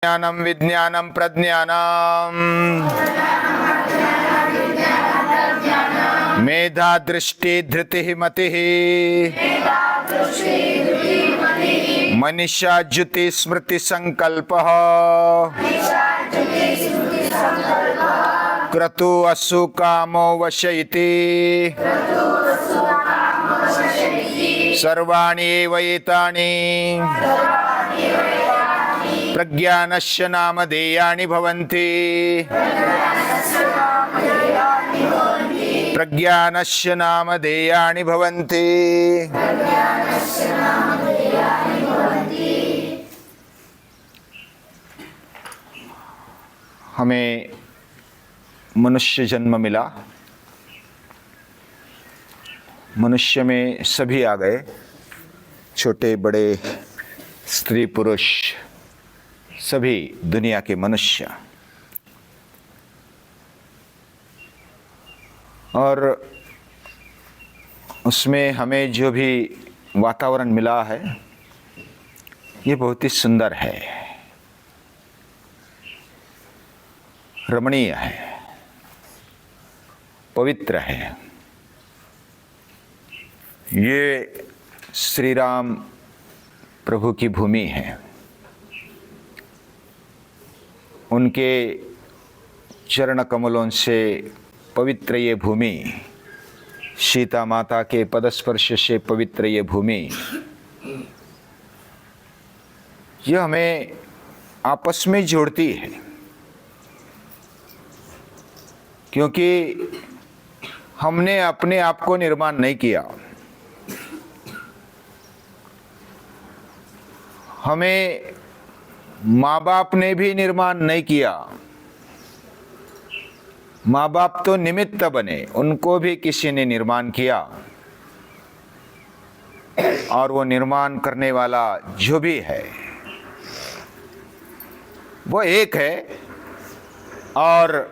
ज्ञानम विज्ञानम प्रज्ञानम मेधा दृष्टि धृति मति मनीषा ज्युति स्मृति संकल्प क्रतु असु कामो वश इति सर्वाणि एव एतानि प्रज्ञानस्य नामधेयानि भवन्ति प्रज्ञानस्य नामधेयानि भवन्ति। हमें मनुष्य जन्म मिला, मनुष्य में सभी आ गए, छोटे बड़े स्त्री पुरुष सभी दुनिया के मनुष्य। और उसमें हमें जो भी वातावरण मिला है ये बहुत ही सुंदर है, रमणीय है, पवित्र है। ये श्री राम प्रभु की भूमि है। उनके चरण कमलों से पवित्र ये भूमि, सीता माता के पदस्पर्श से पवित्र ये भूमि, यह हमें आपस में जोड़ती है। क्योंकि हमने अपने आप को निर्माण नहीं किया, हमें माँ बाप ने भी निर्माण नहीं किया। माँ बाप तो निमित्त बने, उनको भी किसी ने निर्माण किया। और वो निर्माण करने वाला जो भी है वो एक है, और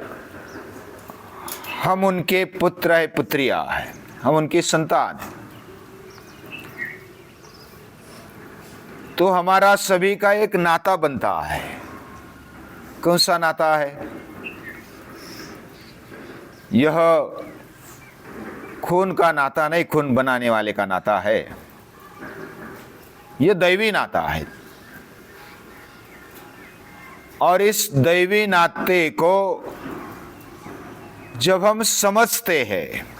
हम उनके पुत्र है, पुत्रियां हैं, हम उनकी संतान हैं। तो हमारा सभी का एक नाता बनता है। कौन सा नाता है? यह खून का नाता नहीं, खून बनाने वाले का नाता है। यह दैवी नाता है। और इस दैवी नाते को जब हम समझते हैं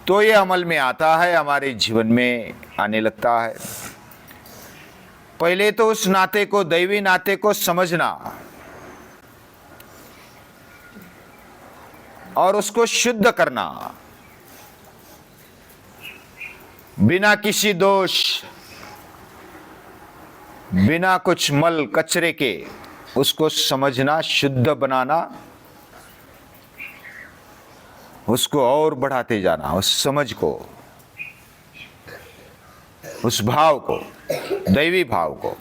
तो ये अमल में आता है, हमारे जीवन में आने लगता है। पहले तो उस नाते को, दैवी नाते को समझना और उसको शुद्ध करना, बिना किसी दोष, बिना कुछ मल कचरे के उसको समझना, शुद्ध बनाना, उसको और बढ़ाते जाना, उस समझ को, उस भाव को, दैवी भाव को,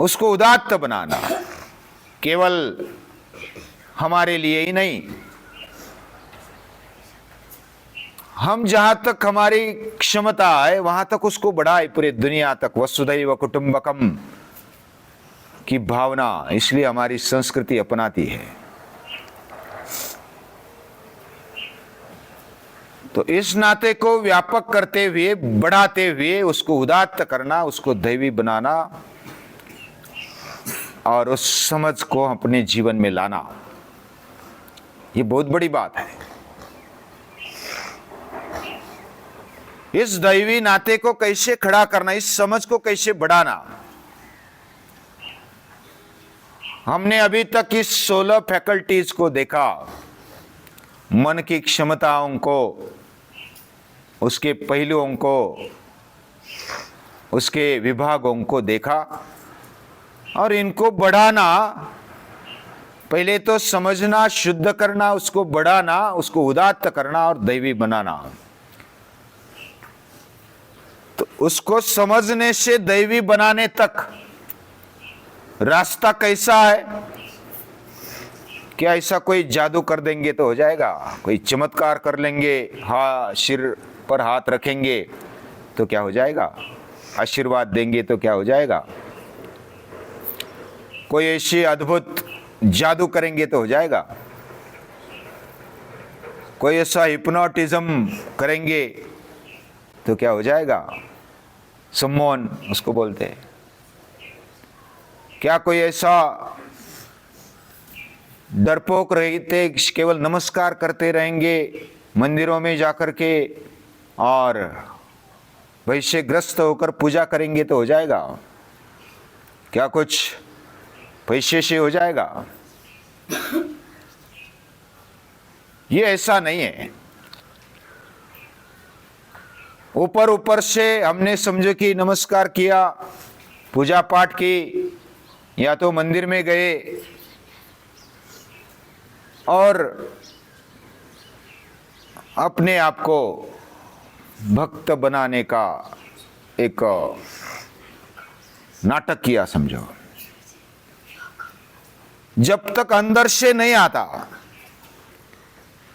उसको उदात्त बनाना। केवल हमारे लिए ही नहीं, हम जहां तक हमारी क्षमता है वहां तक उसको बढ़ाए, पूरी दुनिया तक। वसुधैव कुटुंबकम की भावना इसलिए हमारी संस्कृति अपनाती है। तो इस नाते को व्यापक करते हुए, बढ़ाते हुए, उसको उदात्त करना, उसको दैवी बनाना और उस समझ को अपने जीवन में लाना, ये बहुत बड़ी बात है। इस दैवी नाते को कैसे खड़ा करना, इस समझ को कैसे बढ़ाना। हमने अभी तक इस 16 फैकल्टीज को देखा, मन की क्षमताओं को, उसके पहलुओं को, उसके विभागों को देखा। और इनको बढ़ाना, पहले तो समझना, शुद्ध करना, उसको बढ़ाना, उसको उदात्त करना और दैवी बनाना। तो उसको समझने से दैवी बनाने तक रास्ता कैसा है? क्या ऐसा कोई जादू कर देंगे तो हो जाएगा? कोई चमत्कार कर लेंगे, हाँ, सिर पर हाथ रखेंगे तो क्या हो जाएगा, आशीर्वाद देंगे तो क्या हो जाएगा, कोई ऐसी अद्भुत जादू करेंगे तो हो जाएगा, कोई ऐसा हिप्नोटिज्म करेंगे तो क्या हो जाएगा, सम्मोहन उसको बोलते हैं। क्या कोई ऐसा डरपोक रहते केवल नमस्कार करते रहेंगे मंदिरों में जाकर के और वैश्यग्रस्त होकर पूजा करेंगे तो हो जाएगा, क्या कुछ पैसे से हो जाएगा? ये ऐसा नहीं है। ऊपर ऊपर से हमने समझो कि नमस्कार किया, पूजा पाठ की, या तो मंदिर में गए और अपने आप को भक्त बनाने का एक नाटक किया समझो। जब तक अंदर से नहीं आता,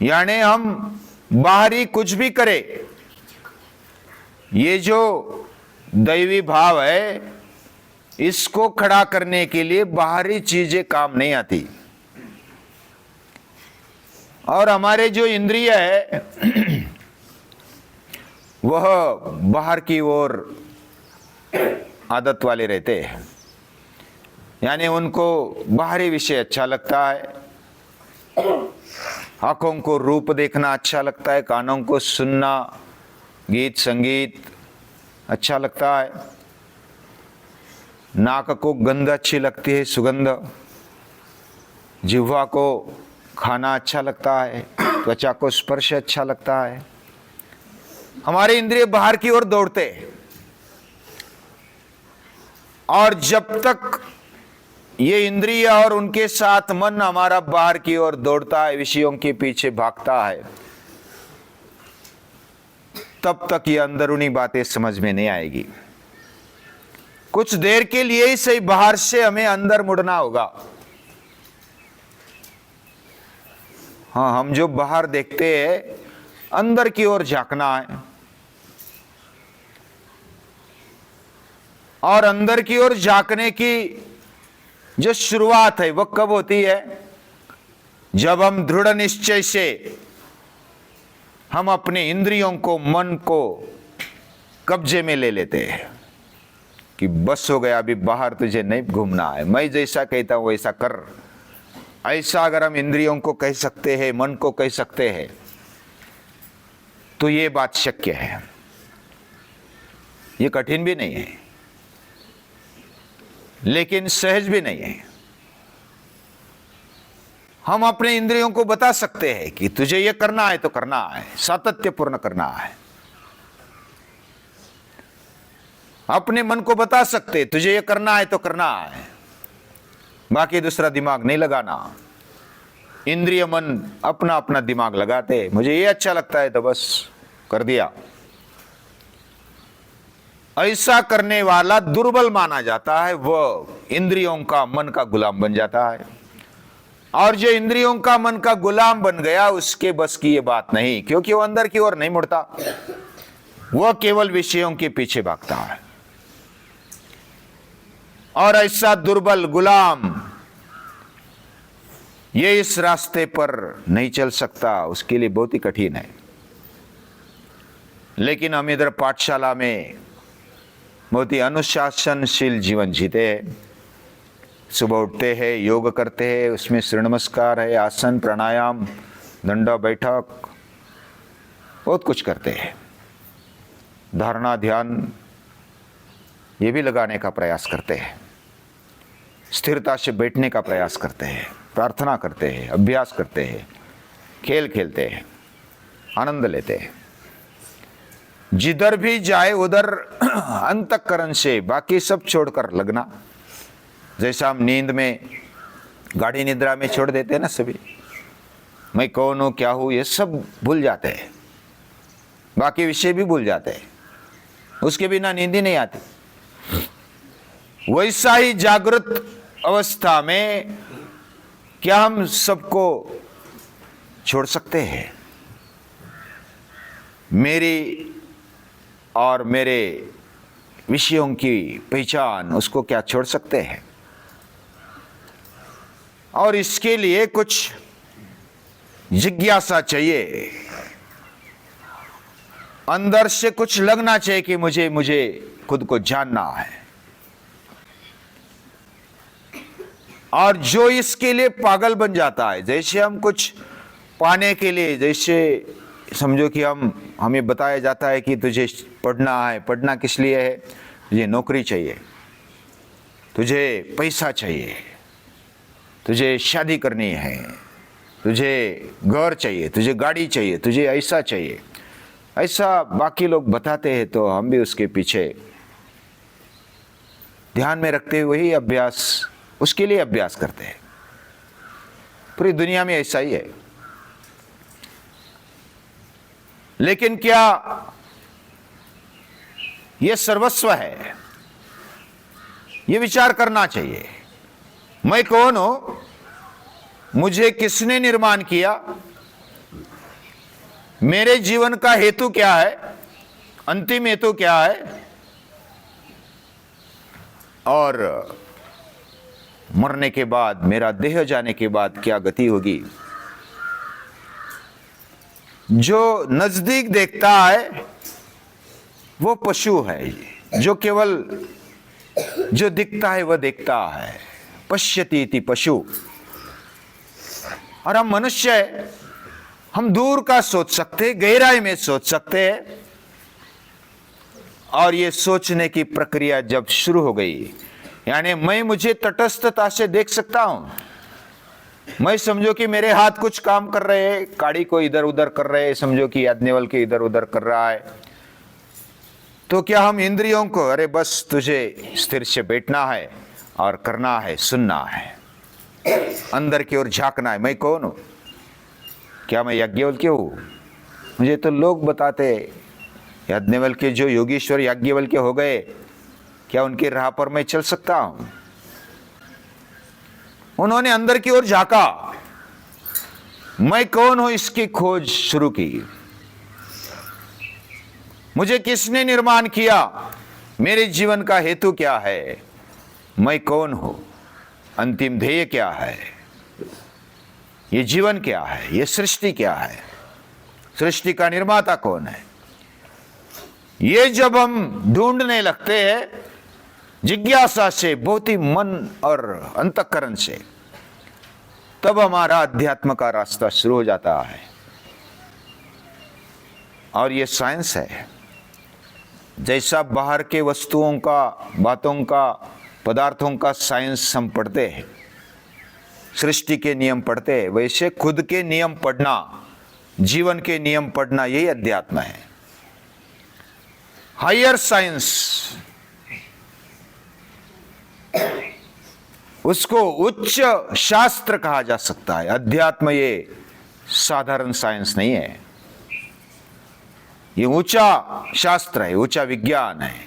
यानी हम बाहरी कुछ भी करें, ये जो दैवी भाव है इसको खड़ा करने के लिए बाहरी चीजें काम नहीं आती। और हमारे जो इंद्रिय है वह बाहर की ओर आदत वाले रहते हैं, यानी उनको बाहरी विषय अच्छा लगता है, आंखों को रूप देखना अच्छा लगता है, कानों को सुनना, गीत संगीत अच्छा लगता है, नाक को गंध अच्छी लगती है, सुगंध, जिह्वा को खाना अच्छा लगता है, त्वचा को स्पर्श अच्छा लगता है। हमारे इंद्रिय बाहर की ओर दौड़ते हैं, और जब तक ये इंद्रिय और उनके साथ मन हमारा बाहर की ओर दौड़ता है, विषयों के पीछे भागता है, तब तक ये अंदरूनी बातें समझ में नहीं आएगी। कुछ देर के लिए ही सही बाहर से हमें अंदर मुड़ना होगा। हाँ, हम जो बाहर देखते हैं अंदर की ओर झांकना है, और अंदर की ओर झांकने की जो शुरुआत है वह कब होती है? जब हम दृढ़ निश्चय से हम अपने इंद्रियों को, मन को कब्जे में ले लेते हैं कि बस हो गया, अभी बाहर तुझे नहीं घूमना है, मैं जैसा कहता हूं वैसा कर। ऐसा अगर हम इंद्रियों को कह सकते हैं, मन को कह सकते हैं, तो ये बात शक्य है। ये कठिन भी नहीं है, लेकिन सहज भी नहीं है। हम अपने इंद्रियों को बता सकते हैं कि तुझे ये करना है तो करना है, सातत्यपूर्ण करना है। अपने मन को बता सकते तुझे ये करना है तो करना है, बाकी दूसरा दिमाग नहीं लगाना। इंद्रिय मन अपना अपना दिमाग लगाते, मुझे ये अच्छा लगता है तो बस कर दिया। ऐसा करने वाला दुर्बल माना जाता है, वह इंद्रियों का, मन का गुलाम बन जाता है। और जो इंद्रियों का, मन का गुलाम बन गया, उसके बस की ये बात नहीं, क्योंकि वो अंदर की ओर नहीं मुड़ता, वह केवल विषयों के पीछे भागता है। और ऐसा दुर्बल गुलाम ये इस रास्ते पर नहीं चल सकता, उसके लिए बहुत ही कठिन है। लेकिन हम इधर पाठशाला में बहुत ही अनुशासनशील जीवन जीते हैं। सुबह उठते हैं, योग करते हैं, उसमें सूर्य नमस्कार है, आसन, प्राणायाम, दंडा बैठक, बहुत कुछ करते हैं। धारणा, ध्यान ये भी लगाने का प्रयास करते हैं। स्थिरता से बैठने का प्रयास करते हैं, प्रार्थना करते हैं, अभ्यास करते हैं, खेल खेलते हैं, आनंद लेते हैं। जिधर भी जाए उधर अंतःकरण से बाकी सब छोड़कर लगना। जैसा हम नींद में, गाढ़ी निद्रा में छोड़ देते हैं ना सभी, मैं कौन हूं, क्या हूं, ये सब भूल जाते हैं, बाकी विषय भी भूल जाते हैं, उसके बिना नींद ही नहीं आती। वैसा ही जागृत अवस्था में क्या हम सबको छोड़ सकते हैं? मेरी और मेरे विषयों की पहचान, उसको क्या छोड़ सकते हैं? और इसके लिए कुछ जिज्ञासा चाहिए, अंदर से कुछ लगना चाहिए कि मुझे खुद को जानना है। और जो इसके लिए पागल बन जाता है, जैसे हम कुछ पाने के लिए, जैसे समझो कि हमें बताया जाता है कि तुझे पढ़ना है, पढ़ना किस लिए है? तुझे नौकरी चाहिए, तुझे पैसा चाहिए, तुझे शादी करनी है, तुझे घर चाहिए, तुझे गाड़ी चाहिए, तुझे ऐसा चाहिए, ऐसा बाकी लोग बताते हैं, तो हम भी उसके पीछे ध्यान में रखते हुए ही अभ्यास, उसके लिए अभ्यास करते हैं। पूरी दुनिया में ऐसा ही है। लेकिन क्या यह सर्वस्व है? यह विचार करना चाहिए, मैं कौन हूं, मुझे किसने निर्माण किया, मेरे जीवन का हेतु क्या है, अंतिम हेतु क्या है, और मरने के बाद, मेरा देह जाने के बाद क्या गति होगी। जो नजदीक देखता है वो पशु है, जो केवल जो दिखता है वह देखता है, पश्यति इति पशु। और हम मनुष्य है, हम दूर का सोच सकते हैं, गहराई में सोच सकते हैं। और ये सोचने की प्रक्रिया जब शुरू हो गई, यानी मैं मुझे तटस्थता से देख सकता हूं, मैं समझो कि मेरे हाथ कुछ काम कर रहे हैं, काड़ी को इधर उधर कर रहे हैं, समझो कि याज्ञवल्क्य के इधर उधर कर रहा है, तो क्या हम इंद्रियों को, अरे बस तुझे स्थिर से बैठना है और करना है, सुनना है, अंदर की ओर झांकना है, मैं कौन हूं? क्या मैं याज्ञवल्क्य हूं? मुझे तो लोग बताते, याज्ञवल्क्य जो योगीश्वर याज्ञवल्क्य हो गए, क्या उनकी राह पर मैं चल सकता हूं? उन्होंने अंदर की ओर झांका, मैं कौन हूं इसकी खोज शुरू की, मुझे किसने निर्माण किया, मेरे जीवन का हेतु क्या है, मैं कौन हूं, अंतिम ध्येय क्या है, ये जीवन क्या है, ये सृष्टि क्या है, सृष्टि का निर्माता कौन है। ये जब हम ढूंढने लगते हैं जिज्ञासा से, बहुत ही मन और अंतःकरण से, तब हमारा अध्यात्म का रास्ता शुरू हो जाता है। और ये साइंस है। जैसा बाहर के वस्तुओं का, बातों का, पदार्थों का साइंस हम पढ़ते हैं, सृष्टि के नियम पढ़ते हैं, वैसे खुद के नियम पढ़ना, जीवन के नियम पढ़ना, यही अध्यात्म है। हायर साइंस, उसको उच्च शास्त्र कहा जा सकता है। अध्यात्म ये साधारण साइंस नहीं है, ये ऊंचा शास्त्र है, ऊंचा विज्ञान है।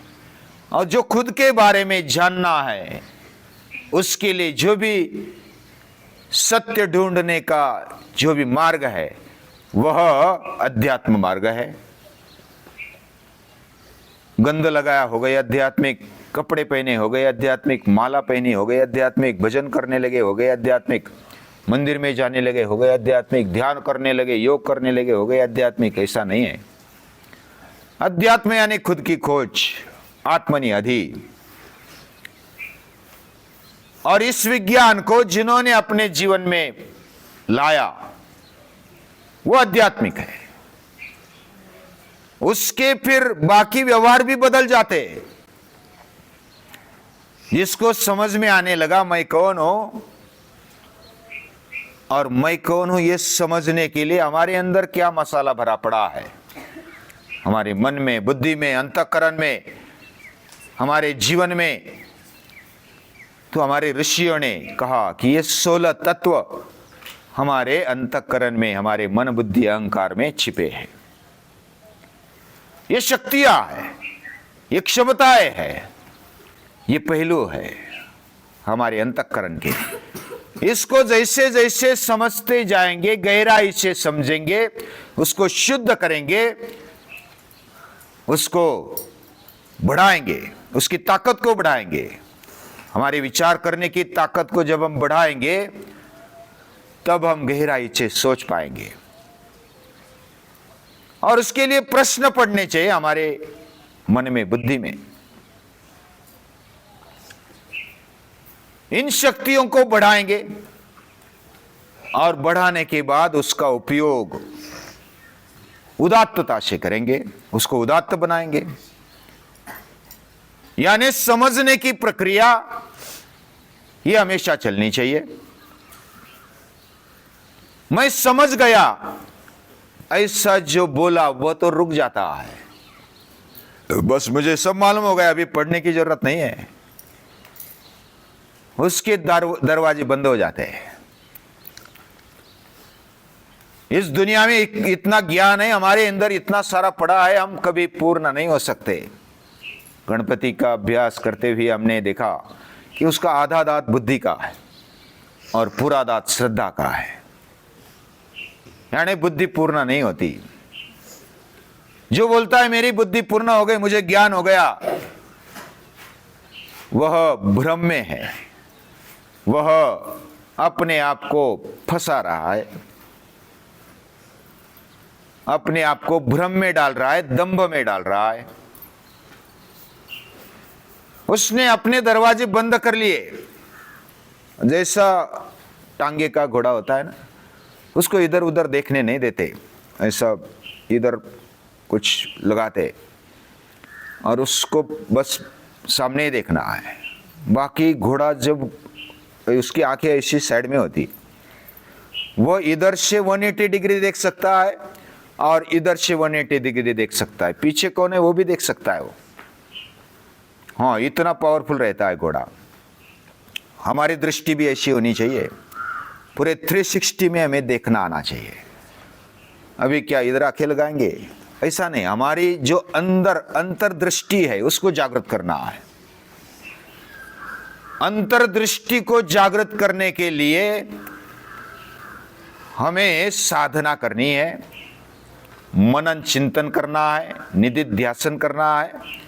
और जो खुद के बारे में जानना है, उसके लिए जो भी सत्य ढूंढने का जो भी मार्ग है, वह अध्यात्म मार्ग है। गंध लगाया हो गए आध्यात्मिक, कपड़े पहने हो गए आध्यात्मिक, माला पहनी हो गई आध्यात्मिक, भजन करने लगे हो गए आध्यात्मिक, मंदिर में जाने लगे हो गए आध्यात्मिक, ध्यान करने लगे, योग करने लगे हो गए आध्यात्मिक। ऐसा नहीं है। अध्यात्म यानी खुद की खोज, आत्मनि अधि। और इस विज्ञान को जिन्होंने अपने जीवन में लाया, वो आध्यात्मिक है। उसके फिर बाकी व्यवहार भी बदल जाते हैं। जिसको समझ में आने लगा मैं कौन हूं, और मैं कौन हूं ये समझने के लिए हमारे अंदर क्या मसाला भरा पड़ा है, हमारे मन में, बुद्धि में, अंतःकरण में, हमारे जीवन में, तो हमारे ऋषियों ने कहा कि ये 16 तत्व हमारे अंतःकरण में, हमारे मन, बुद्धि, अहंकार में छिपे हैं। ये शक्तियां है, ये क्षमताएं है, ये पहलू है हमारे अंतःकरण के। इसको जैसे जैसे समझते जाएंगे, गहराई से समझेंगे, उसको शुद्ध करेंगे, उसको बढ़ाएंगे, उसकी ताकत को बढ़ाएंगे। हमारी विचार करने की ताकत को जब हम बढ़ाएंगे तब हम गहराई से सोच पाएंगे। और उसके लिए प्रश्न पड़ने चाहिए हमारे मन में, बुद्धि में। इन शक्तियों को बढ़ाएंगे और बढ़ाने के बाद उसका उपयोग उदात्तता से करेंगे, उसको उदात्त बनाएंगे। यानी समझने की प्रक्रिया ये हमेशा चलनी चाहिए। मैं समझ गया, ऐसा जो बोला वो तो रुक जाता है, बस मुझे सब मालूम हो गया, अभी पढ़ने की जरूरत नहीं है, उसके दरवाजे बंद हो जाते हैं। इस दुनिया में इतना ज्ञान है हमारे अंदर, इतना सारा पड़ा है, हम कभी पूर्ण नहीं हो सकते। गणपति का अभ्यास करते हुए हमने देखा कि उसका आधा दांत बुद्धि का है और पूरा दांत श्रद्धा का है। यानी बुद्धि पूर्ण नहीं होती। जो बोलता है मेरी बुद्धि पूर्ण हो गई, मुझे ज्ञान हो गया, वह भ्रम में है, वह अपने आप को फंसा रहा है, अपने आप को भ्रम में डाल रहा है, दंभ में डाल रहा है। उसने अपने दरवाजे बंद कर लिए। जैसा टांगे का घोड़ा होता है ना, उसको इधर उधर देखने नहीं देते, ऐसा इधर कुछ लगाते और उसको बस सामने ही देखना है। बाकी घोड़ा जब उसकी आंखें ऐसी साइड में होती, वो इधर से 180 डिग्री देख सकता है और इधर से 180 डिग्री देख सकता है, पीछे कौन है वो भी देख सकता है वो। हाँ, इतना पावरफुल रहता है घोड़ा। हमारी दृष्टि भी ऐसी होनी चाहिए, पूरे 360 में हमें देखना आना चाहिए। अभी क्या इधर आंखें लगाएंगे, ऐसा नहीं। हमारी जो अंदर अंतर्दृष्टि है उसको जागृत करना है। अंतर्दृष्टि को जागृत करने के लिए हमें साधना करनी है, मनन चिंतन करना है, निधिध्यासन करना है।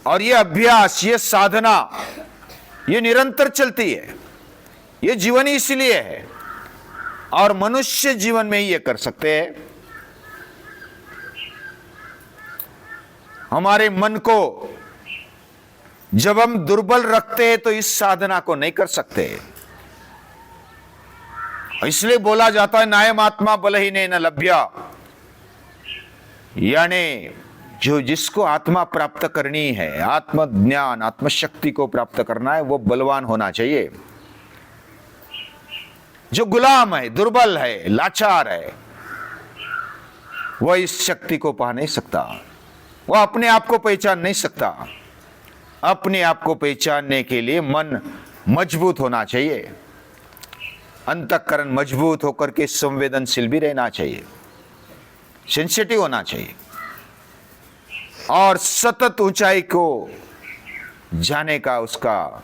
और ये अभ्यास, ये साधना, ये निरंतर चलती है। ये जीवन ही इसलिए है और मनुष्य जीवन में ही ये कर सकते हैं। हमारे मन को जब हम दुर्बल रखते हैं तो इस साधना को नहीं कर सकते। इसलिए बोला जाता है नायम आत्मा बलहीने न लभ्या। यानी जो जिसको आत्मा प्राप्त करनी है, आत्मज्ञान, आत्मशक्ति को प्राप्त करना है, वो बलवान होना चाहिए। जो गुलाम है, दुर्बल है, लाचार है, वह इस शक्ति को पा नहीं सकता, वह अपने आप को पहचान नहीं सकता। अपने आप को पहचानने के लिए मन मजबूत होना चाहिए, अंतःकरण मजबूत होकर के संवेदनशील भी रहना चाहिए, सेंसिटिव होना चाहिए और सतत ऊंचाई को जाने का उसका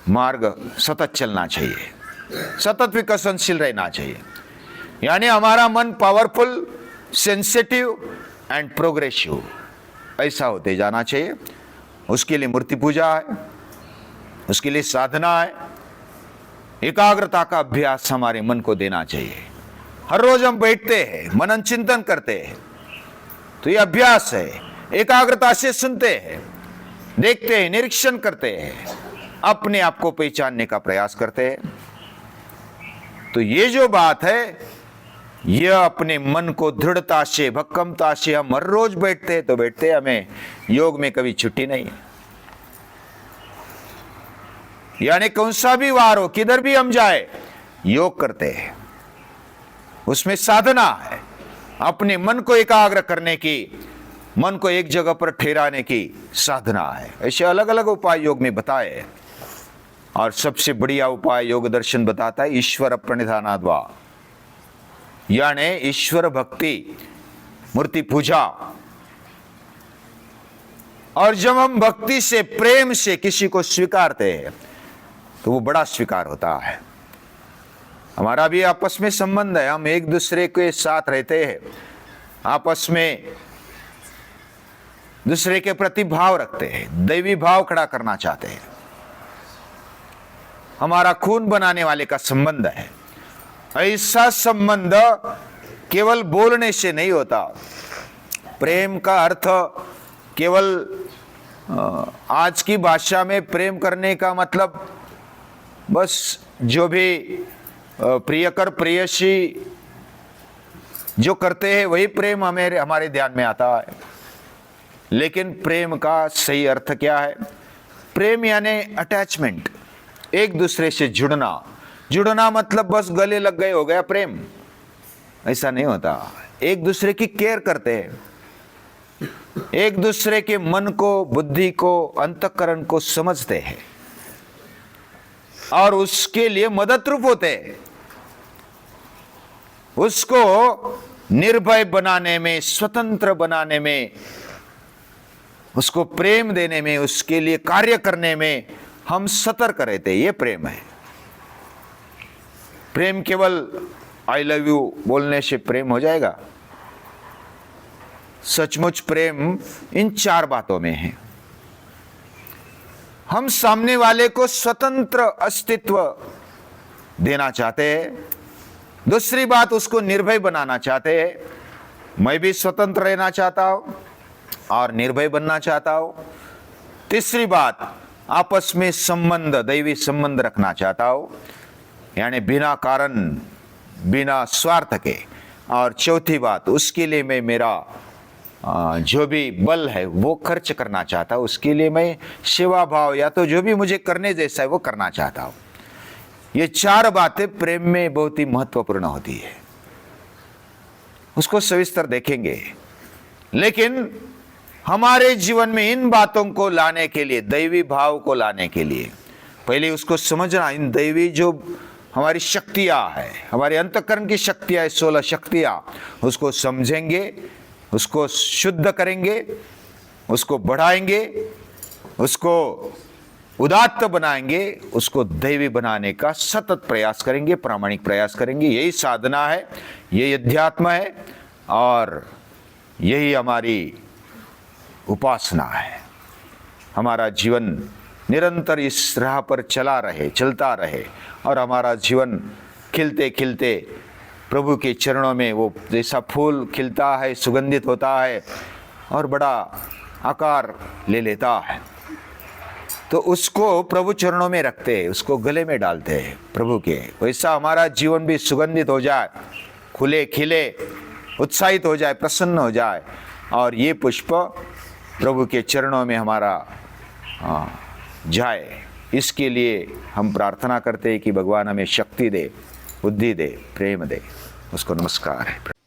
मार्ग सतत चलना चाहिए, सतत विकसनशील रहना चाहिए। यानी हमारा मन पावरफुल, सेंसिटिव एंड प्रोग्रेसिव ऐसा होते जाना चाहिए। उसके लिए मूर्ति पूजा है, उसके लिए साधना है, एकाग्रता का अभ्यास हमारे मन को देना चाहिए। हर रोज हम बैठते हैं, मनन चिंतन करते हैं, तो ये अभ्यास है। एकाग्रता से सुनते हैं, देखते हैं, निरीक्षण करते हैं, अपने आप को पहचानने का प्रयास करते हैं। तो ये जो बात है, यह अपने मन को दृढ़ता से, भक्कमता से हम हर रोज बैठते हैं तो बैठते हैं। हमें योग में कभी छुट्टी नहीं है। यानी कौन सा भी वार हो, किधर भी हम जाए, योग करते हैं। उसमें साधना है, अपने मन को एकाग्र करने की, मन को एक जगह पर ठहराने की साधना है। ऐसे अलग अलग उपाय योग में बताए हैं और सबसे बढ़िया उपाय योग दर्शन बताता है ईश्वर प्रणिधानाद्वा। यानी ईश्वर भक्ति, मूर्ति पूजा। और जब हम भक्ति से, प्रेम से किसी को स्वीकारते हैं तो वो बड़ा स्वीकार होता है। हमारा भी आपस में संबंध है, हम एक दूसरे के साथ रहते हैं, आपस में दूसरे के प्रति भाव रखते हैं, दैवी भाव खड़ा करना चाहते हैं। हमारा खून बनाने वाले का संबंध है। ऐसा संबंध केवल बोलने से नहीं होता। प्रेम का अर्थ केवल आज की भाषा में प्रेम करने का मतलब बस जो भी प्रियकर प्रेयसी जो करते हैं वही प्रेम हमारे ध्यान में आता है। लेकिन प्रेम का सही अर्थ क्या है? प्रेम यानी अटैचमेंट, एक दूसरे से जुड़ना। जुड़ना मतलब बस गले लग गए हो गया प्रेम, ऐसा नहीं होता। एक दूसरे की केयर करते हैं, एक दूसरे के मन को, बुद्धि को, अंतःकरण को समझते हैं और उसके लिए मदद रूप होते हैं। उसको निर्भय बनाने में, स्वतंत्र बनाने में, उसको प्रेम देने में, उसके लिए कार्य करने में हम सतर्क रहते। ये प्रेम है। प्रेम केवल आई लव यू बोलने से प्रेम हो जाएगा? सचमुच प्रेम इन 4 बातों में है। हम सामने वाले को स्वतंत्र अस्तित्व देना चाहते हैं। दूसरी बात, उसको निर्भय बनाना चाहते हैं। मैं भी स्वतंत्र रहना चाहता हूं और निर्भय बनना चाहता हूं। तीसरी बात, आपस में संबंध, दैवी संबंध रखना चाहता हूं, यानी बिना कारण, बिना स्वार्थ के। और चौथी बात, उसके लिए मैं मेरा जो भी बल है वो खर्च करना चाहता हूं। उसके लिए मैं सेवा भाव या तो जो भी मुझे करने जैसा है वो करना चाहता हूं। ये 4 बातें प्रेम में बहुत ही महत्वपूर्ण होती है। उसको सविस्तर देखेंगे। लेकिन हमारे जीवन में इन बातों को लाने के लिए, दैवी भाव को लाने के लिए पहले उसको समझना। इन दैवी जो हमारी शक्तियां है, हमारे अंतःकरण की शक्तियां है, 16 शक्तियां, उसको समझेंगे, उसको शुद्ध करेंगे, उसको बढ़ाएंगे, उसको उदात्त बनाएंगे, उसको दैवी बनाने का सतत प्रयास करेंगे, प्रामाणिक प्रयास करेंगे। यही साधना है, यही अध्यात्म है और यही हमारी उपासना है। हमारा जीवन निरंतर इस राह पर चलता रहे और हमारा जीवन खिलते खिलते प्रभु के चरणों में, वो जैसा फूल खिलता है, सुगंधित होता है और बड़ा आकार ले लेता है, तो उसको प्रभु चरणों में रखते हैं, उसको गले में डालते हैं प्रभु के। वैसा हमारा जीवन भी सुगंधित हो जाए, खुले खिले, उत्साहित हो जाए, प्रसन्न हो जाए और ये पुष्प प्रभु के चरणों में हमारा जाए। इसके लिए हम प्रार्थना करते हैं कि भगवान हमें शक्ति दे, बुद्धि दे, प्रेम दे। उसको नमस्कार है।